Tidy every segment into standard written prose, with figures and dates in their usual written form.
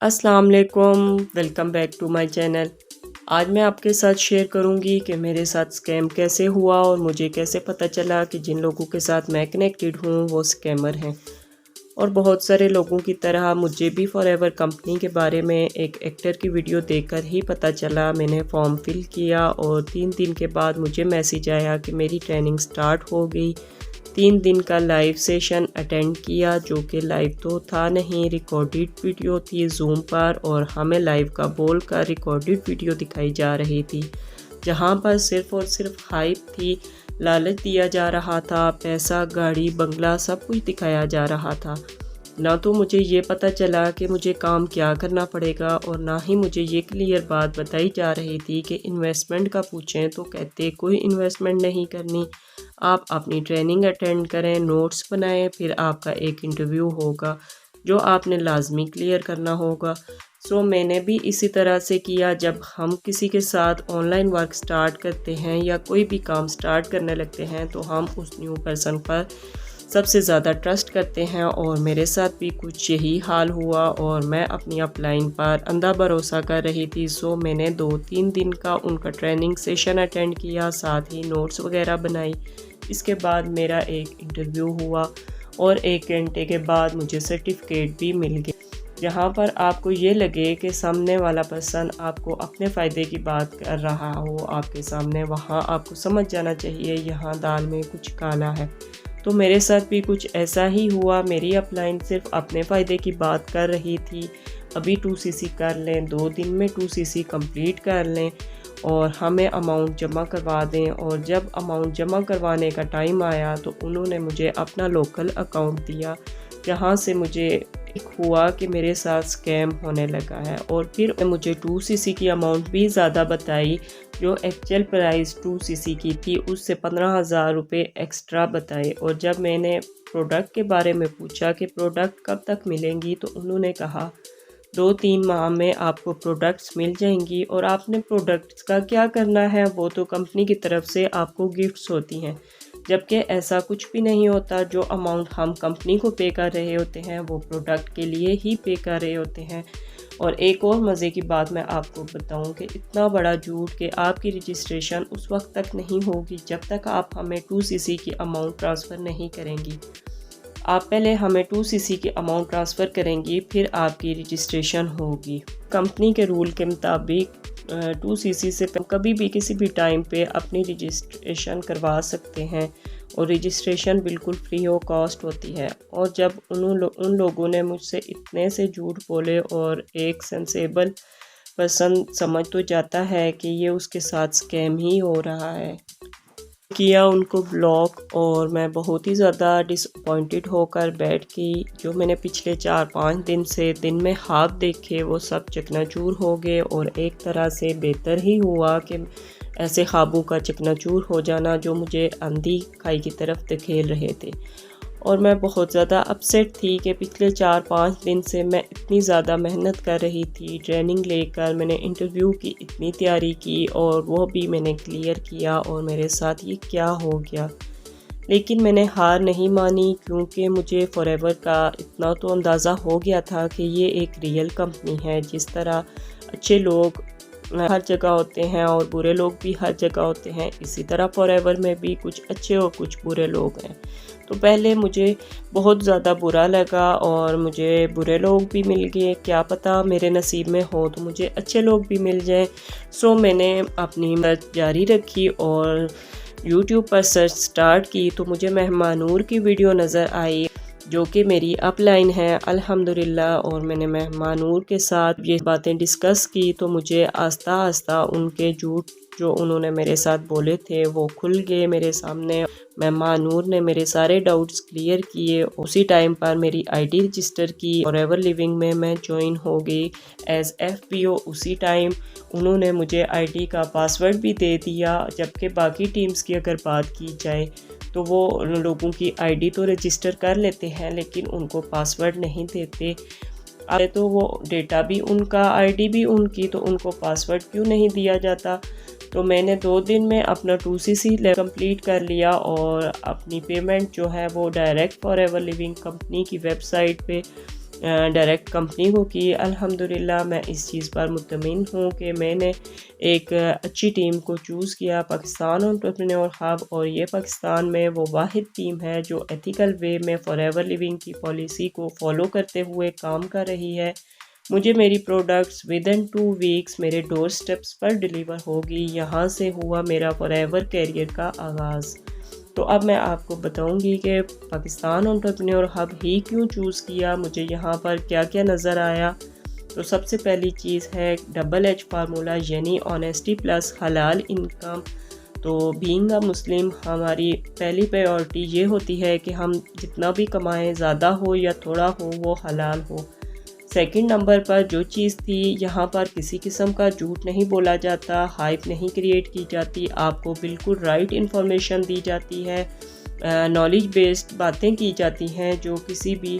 السلام علیکم، welcome back to my channel. آج میں آپ کے ساتھ شیئر کروں گی کہ میرے ساتھ سکیم کیسے ہوا اور مجھے کیسے پتہ چلا کہ جن لوگوں کے ساتھ میں کنیکٹڈ ہوں وہ سکیمر ہیں۔ اور بہت سارے لوگوں کی طرح مجھے بھی فار ایور کمپنی کے بارے میں ایک ایکٹر کی ویڈیو دیکھ کر ہی پتہ چلا۔ میں نے فارم فل کیا اور 3 دن کے بعد مجھے میسیج آیا کہ میری ٹریننگ سٹارٹ ہو گئی۔ 3 دن کا لائیو سیشن اٹینڈ کیا، جو کہ لائیو تو تھا نہیں، ریکارڈڈ ویڈیو تھی زوم پر، اور ہمیں لائیو کا بول کر ریکارڈڈ ویڈیو دکھائی جا رہی تھی، جہاں پر صرف اور صرف ہائپ تھی، لالچ دیا جا رہا تھا، پیسہ، گاڑی، بنگلہ سب کچھ دکھایا جا رہا تھا۔ نہ تو مجھے یہ پتہ چلا کہ مجھے کام کیا کرنا پڑے گا، اور نہ ہی مجھے یہ کلیئر بات بتائی جا رہی تھی کہ انویسٹمنٹ کا پوچھیں تو کہتے کوئی انویسٹمنٹ نہیں کرنی، آپ اپنی ٹریننگ اٹینڈ کریں، نوٹس بنائیں، پھر آپ کا ایک انٹرویو ہوگا جو آپ نے لازمی کلیئر کرنا ہوگا۔ میں نے بھی اسی طرح سے کیا۔ جب ہم کسی کے ساتھ آن لائن ورک سٹارٹ کرتے ہیں یا کوئی بھی کام سٹارٹ کرنے لگتے ہیں تو ہم اس نیو پرسن پر سب سے زیادہ ٹرسٹ کرتے ہیں، اور میرے ساتھ بھی کچھ یہی حال ہوا، اور میں اپنی اپ لائن پر اندھا بھروسہ کر رہی تھی۔ میں نے 2-3 دن کا ان کا ٹریننگ سیشن اٹینڈ کیا، ساتھ ہی نوٹس وغیرہ بنائی۔ اس کے بعد میرا ایک انٹرویو ہوا اور 1 گھنٹے کے بعد مجھے سرٹیفکیٹ بھی مل گیا، جہاں پر آپ کو یہ لگے کہ سامنے والا پرسن آپ کو اپنے فائدے کی بات کر رہا ہو آپ کے سامنے، وہاں آپ کو سمجھ جانا چاہیے یہاں دال میں کچھ کالا ہے۔ تو میرے ساتھ بھی کچھ ایسا ہی ہوا۔ میری اپ لائن صرف اپنے فائدے کی بات کر رہی تھی، ابھی 2cc کر لیں، 2 دن میں 2cc کمپلیٹ کر لیں اور ہمیں اماؤنٹ جمع کروا دیں۔ اور جب اماؤنٹ جمع کروانے کا ٹائم آیا تو انہوں نے مجھے اپنا لوکل اکاؤنٹ دیا، جہاں سے مجھے ہوا کہ میرے ساتھ سکیم ہونے لگا ہے، اور پھر مجھے 2cc کی اماؤنٹ بھی زیادہ بتائی، جو ایکچوئل پرائز 2cc کی تھی اس سے 15,000 روپے ایکسٹرا بتائے۔ اور جب میں نے پروڈکٹ کے بارے میں پوچھا کہ پروڈکٹ کب تک ملیں گی تو انہوں نے کہا 2-3 ماہ میں آپ کو پروڈکٹس مل جائیں گی، اور آپ نے پروڈکٹس کا کیا کرنا ہے، وہ تو کمپنی کی طرف سے آپ کو گفٹس ہوتی ہیں، جبکہ ایسا کچھ بھی نہیں ہوتا۔ جو اماؤنٹ ہم کمپنی کو پے کر رہے ہوتے ہیں وہ پروڈکٹ کے لیے ہی پے کر رہے ہوتے ہیں۔ اور ایک اور مزے کی بات میں آپ کو بتاؤں کہ اتنا بڑا جھوٹ کہ آپ کی رجسٹریشن اس وقت تک نہیں ہوگی جب تک آپ ہمیں 2cc کی اماؤنٹ ٹرانسفر نہیں کریں گی۔ آپ پہلے ہمیں 2cc کی اماؤنٹ ٹرانسفر کریں گی، پھر آپ کی رجسٹریشن ہوگی۔ کمپنی کے رول کے مطابق 2cc سے کبھی بھی کسی بھی ٹائم پہ اپنی رجسٹریشن کروا سکتے ہیں، اور رجسٹریشن بالکل فری آف کاسٹ ہوتی ہے۔ اور جب ان لوگوں نے مجھ سے اتنے سے جھوٹ بولے، اور ایک سینسیبل پرسن سمجھ تو جاتا ہے کہ یہ اس کے ساتھ سکیم ہی ہو رہا ہے، کیا ان کو بلاک، اور میں بہت ہی زیادہ ڈس اپوائنٹڈ ہو کر بیٹھ گئی۔ جو میں نے پچھلے 4-5 دن سے دن میں خواب دیکھے وہ سب چکنا چور ہو گئے، اور ایک طرح سے بہتر ہی ہوا کہ ایسے خوابوں کا چکنا چور ہو جانا جو مجھے اندھی کھائی کی طرف دھکیل رہے تھے۔ اور میں بہت زیادہ اپسیٹ تھی کہ پچھلے 4-5 دن سے میں اتنی زیادہ محنت کر رہی تھی، ٹریننگ لے کر میں نے انٹرویو کی اتنی تیاری کی، اور وہ بھی میں نے کلیئر کیا، اور میرے ساتھ یہ کیا ہو گیا۔ لیکن میں نے ہار نہیں مانی، کیونکہ مجھے فار ایور کا اتنا تو اندازہ ہو گیا تھا کہ یہ ایک ریئل کمپنی ہے۔ جس طرح اچھے لوگ ہر جگہ ہوتے ہیں اور برے لوگ بھی ہر جگہ ہوتے ہیں، اسی طرح فار ایور میں بھی کچھ اچھے اور کچھ برے لوگ ہیں۔ تو پہلے مجھے بہت زیادہ برا لگا، اور مجھے برے لوگ بھی مل گئے، کیا پتہ میرے نصیب میں ہو تو مجھے اچھے لوگ بھی مل جائیں۔ میں نے اپنی محنت جاری رکھی اور یوٹیوب پر سرچ سٹارٹ کی، تو مجھے مہمانور کی ویڈیو نظر آئی جو کہ میری اپ لائن ہے الحمدللہ، اور میں نے مہمانور کے ساتھ یہ باتیں ڈسکس کی، تو مجھے آہستہ آہستہ ان کے جھوٹ جو انہوں نے میرے ساتھ بولے تھے وہ کھل گئے میرے سامنے۔ مہمانور نے میرے سارے ڈاؤٹس کلیئر کیے، اسی ٹائم پر میری آئی ڈی رجسٹر کی، فار ایور لیونگ میں جوائن ہو گئی ایز FPO۔ اسی ٹائم انہوں نے مجھے آئی ڈی کا پاسورڈ بھی دے دیا، جبکہ باقی ٹیمز کی اگر بات کی جائے تو وہ لوگوں کی آئی ڈی تو رجسٹر کر لیتے ہیں لیکن ان کو پاسورڈ نہیں دیتے۔ تو وہ ڈیٹا بھی ان کا، آئی ڈی بھی ان کی، تو ان کو پاسورڈ کیوں نہیں دیا جاتا؟ تو میں نے 2 دن میں اپنا 2cc کمپلیٹ کر لیا، اور اپنی پیمنٹ جو ہے وہ direct forever living company کی ویب سائٹ پہ ڈائریکٹ کمپنی کو کی۔ الحمدللہ میں اس چیز پر مطمئن ہوں کہ میں نے ایک اچھی ٹیم کو چوز کیا، پاکستان انٹرپرینور ہب، اور یہ پاکستان میں وہ واحد ٹیم ہے جو ایتھیکل وے میں فار ایور لیونگ کی پالیسی کو فالو کرتے ہوئے کام کر رہی ہے۔ مجھے میری پروڈکٹس ودن 2 ویکس میرے ڈور سٹیپس پر ڈیلیور ہوگی۔ یہاں سے ہوا میرا فار ایور کیریئر کا آغاز۔ تو اب میں آپ کو بتاؤں گی کہ پاکستان انٹرپرینور ہب ہی کیوں چوز کیا، مجھے یہاں پر کیا کیا نظر آیا۔ تو سب سے پہلی چیز ہے ڈبل ایچ فارمولا، یعنی آنیسٹی پلس حلال انکم۔ تو بینگ اے مسلم ہماری پہلی پریورٹی یہ ہوتی ہے کہ ہم جتنا بھی کمائیں، زیادہ ہو یا تھوڑا ہو، وہ حلال ہو۔ سیکنڈ نمبر پر جو چیز تھی، یہاں پر کسی قسم کا جھوٹ نہیں بولا جاتا، ہائپ نہیں کریٹ کی جاتی، آپ کو بالکل رائٹ انفارمیشن دی جاتی ہے، نالج بیسڈ باتیں کی جاتی ہیں، جو کسی بھی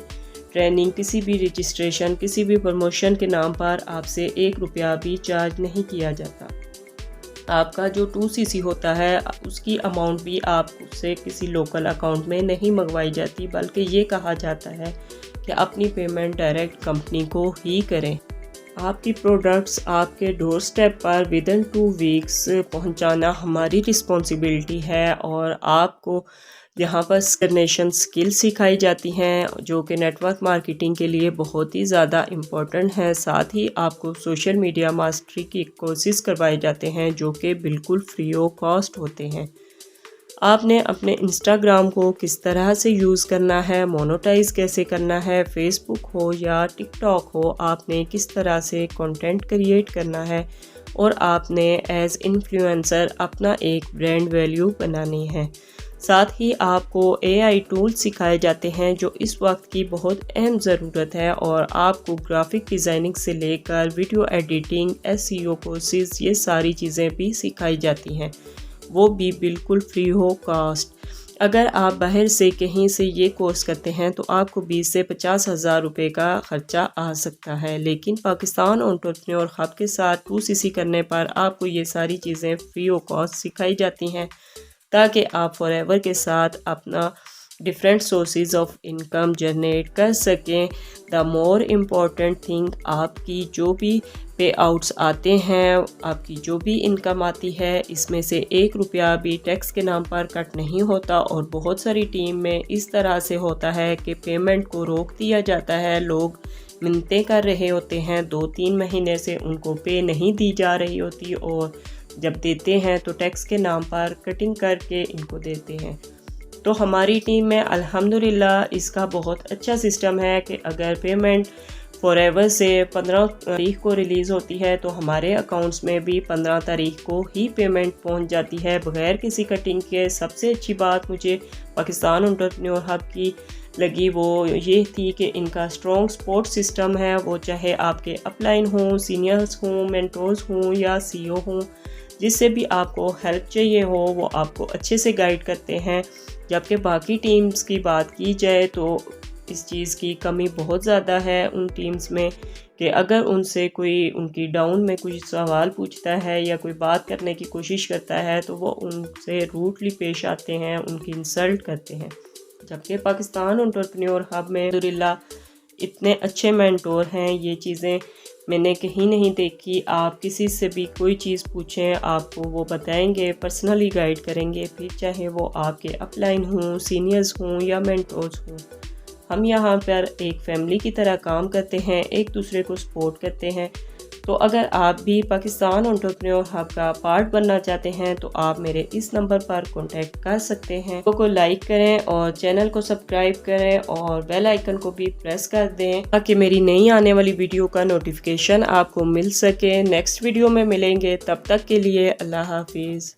ٹریننگ، کسی بھی رجسٹریشن، کسی بھی پروموشن کے نام پر آپ سے 1 روپیہ بھی چارج نہیں کیا جاتا۔ آپ کا جو 2cc ہوتا ہے اس کی اماؤنٹ بھی آپ سے کسی لوکل اکاؤنٹ میں نہیں منگوائی جاتی، بلکہ یہ کہا جاتا ہے کہ اپنی پیمنٹ ڈائریکٹ کمپنی کو ہی کریں۔ آپ کی پروڈکٹس آپ کے ڈور سٹیپ پر ودن 2 ویکس پہنچانا ہماری رسپانسبلٹی ہے، اور آپ کو یہاں پر کورڈینیشن سکل سکھائی جاتی ہیں جو کہ نیٹ ورک مارکیٹنگ کے لیے بہت ہی زیادہ امپورٹنٹ ہیں۔ ساتھ ہی آپ کو سوشل میڈیا ماسٹری کی کورسز کروائے جاتے ہیں جو کہ بالکل فری آف کاسٹ ہوتے ہیں۔ آپ نے اپنے انسٹاگرام کو کس طرح سے یوز کرنا ہے، مونوٹائز کیسے کرنا ہے، فیس بک ہو یا ٹک ٹاک ہو، آپ نے کس طرح سے کنٹینٹ کریٹ کرنا ہے، اور آپ نے ایز انفلوئنسر اپنا ایک برانڈ ویلیو بنانی ہے۔ ساتھ ہی آپ کو AI ٹولز سکھائے جاتے ہیں جو اس وقت کی بہت اہم ضرورت ہے، اور آپ کو گرافک ڈیزائننگ سے لے کر ویڈیو ایڈیٹنگ، SEO کورسز، یہ ساری چیزیں بھی سکھائی جاتی ہیں، وہ بھی بالکل فری ہو کاسٹ۔ اگر آپ باہر سے کہیں سے یہ کورس کرتے ہیں تو آپ کو 20 سے 50 ہزار روپے کا خرچہ آ سکتا ہے، لیکن پاکستان انٹرپرینور ہب کے ساتھ 2cc کرنے پر آپ کو یہ ساری چیزیں فری آف کاسٹ سکھائی جاتی ہیں، تاکہ آپ فار ایور کے ساتھ اپنا different sources of income generate کر سکیں۔ دا مور امپورٹنٹ تھنگ، آپ کی جو بھی پے آؤٹس آتے ہیں، آپ کی جو بھی انکم آتی ہے، اس میں سے 1 روپیہ بھی ٹیکس کے نام پر کٹ نہیں ہوتا، اور بہت ساری ٹیم میں اس طرح سے ہوتا ہے کہ پیمنٹ کو روک دیا جاتا ہے، لوگ منتیں کر رہے ہوتے ہیں، 2-3 مہینے سے ان کو پے نہیں دی جا رہی ہوتی، اور جب دیتے ہیں تو ٹیکس کے نام پر کٹنگ کر کے ان کو دیتے ہیں۔ تو ہماری ٹیم میں الحمدللہ اس کا بہت اچھا سسٹم ہے کہ اگر پیمنٹ فار ایور سے 15 تاریخ کو ریلیز ہوتی ہے تو ہمارے اکاؤنٹس میں بھی 15 تاریخ کو ہی پیمنٹ پہنچ جاتی ہے بغیر کسی کٹنگ کے۔ سب سے اچھی بات مجھے پاکستان انٹرپرینور ہب کی لگی وہ یہ تھی کہ ان کا اسٹرانگ سپورٹ سسٹم ہے، وہ چاہے آپ کے اپ لائن ہوں، سینئرز ہوں، مینٹورز ہوں یا CEO ہوں، جس سے بھی آپ کو ہیلپ چاہیے ہو وہ آپ کو اچھے سے گائیڈ کرتے ہیں۔ جبکہ باقی ٹیمز کی بات کی جائے تو اس چیز کی کمی بہت زیادہ ہے ان ٹیمز میں، کہ اگر ان سے کوئی ان کی ڈاؤن میں کچھ سوال پوچھتا ہے یا کوئی بات کرنے کی کوشش کرتا ہے تو وہ ان سے روڈلی پیش آتے ہیں، ان کی انسلٹ کرتے ہیں۔ جبکہ پاکستان انٹرپرینور ہب میں الحمدللہ اتنے اچھے مینٹور ہیں، یہ چیزیں میں نے کہیں نہیں دیکھی۔ آپ کسی سے بھی کوئی چیز پوچھیں، آپ کو وہ بتائیں گے، پرسنلی گائیڈ کریں گے، پھر چاہے وہ آپ کے اپ لائن ہوں، سینئرز ہوں یا مینٹورز ہوں۔ ہم یہاں پر ایک فیملی کی طرح کام کرتے ہیں، ایک دوسرے کو سپورٹ کرتے ہیں۔ تو اگر آپ بھی پاکستان انٹرپرینور ہب کا پارٹ بننا چاہتے ہیں تو آپ میرے اس نمبر پر کانٹیکٹ کر سکتے ہیں۔ ویڈیو کو لائک کریں اور چینل کو سبسکرائب کریں اور بیل آئیکن کو بھی پریس کر دیں تاکہ میری نئی آنے والی ویڈیو کا نوٹیفیکیشن آپ کو مل سکے۔ نیکسٹ ویڈیو میں ملیں گے، تب تک کے لیے اللہ حافظ۔